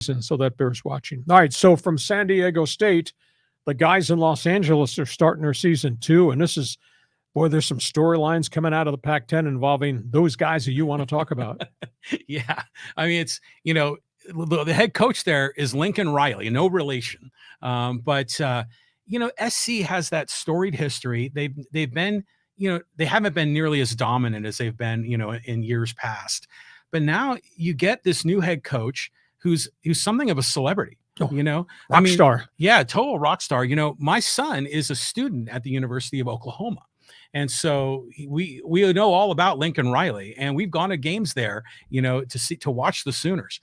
so that bears watching. All right, so from San Diego State, the guys in Los Angeles are starting their season too, and this is, boy, there's some storylines coming out of the Pac-10 involving those guys that you want to talk about. Yeah. I mean, it's, the head coach there is Lincoln Riley, no relation. But SC has that storied history. They've been, they haven't been nearly as dominant as they've been, in years past. But now you get this new head coach who's something of a celebrity. Rock star. Yeah, total rock star. My son is a student at the University of Oklahoma. And so we know all about Lincoln Riley, and we've gone to games there, to watch the Sooners.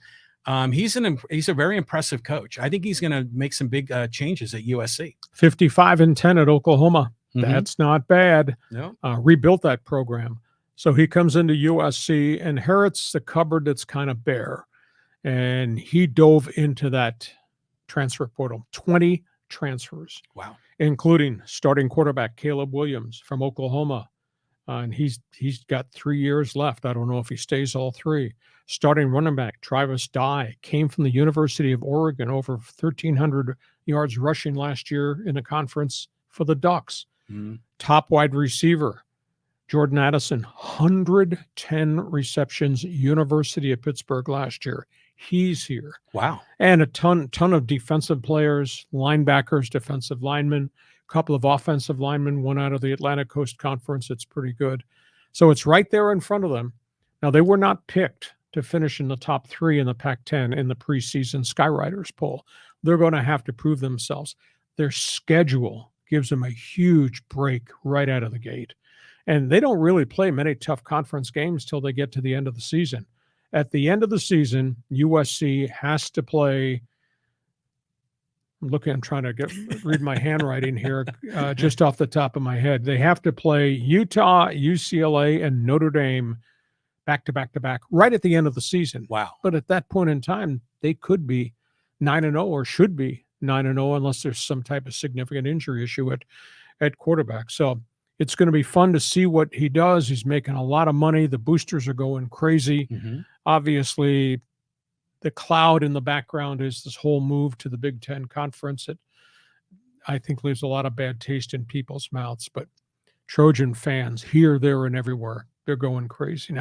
He's a very impressive coach. I think he's going to make some big changes at USC. 55-10 at Oklahoma. Mm-hmm. That's not bad. No. Rebuilt that program. So he comes into USC, inherits the cupboard that's kind of bare, and he dove into that transfer portal. 20 transfers. Wow. Including starting quarterback Caleb Williams from Oklahoma. And he's got 3 years left. I don't know if he stays all three. Starting running back Travis Dye came from the University of Oregon, over 1,300 yards rushing last year in the conference for the Ducks. Mm-hmm. Top wide receiver Jordan Addison, 110 receptions, University of Pittsburgh last year. He's here. Wow. And a ton of defensive players, linebackers, defensive linemen, a couple of offensive linemen, one out of the Atlantic Coast Conference. It's pretty good. So it's right there in front of them. Now, they were not picked to finish in the top 3 in the Pac-10 in the preseason Skyriders poll. They're going to have to prove themselves. Their schedule gives them a huge break right out of the gate. And they don't really play many tough conference games till they get to the end of the season. At the end of the season, USC has to play. I'm trying to read my handwriting here, just off the top of my head. They have to play Utah, UCLA, and Notre Dame back to back right at the end of the season. Wow. But at that point in time, they could be 9-0 or should be 9-0 unless there's some type of significant injury issue at quarterback. So it's going to be fun to see what he does. He's making a lot of money. The boosters are going crazy. Mm-hmm. Obviously, the cloud in the background is this whole move to the Big Ten Conference that I think leaves a lot of bad taste in people's mouths. But Trojan fans here, there, and everywhere, they're going crazy. Now,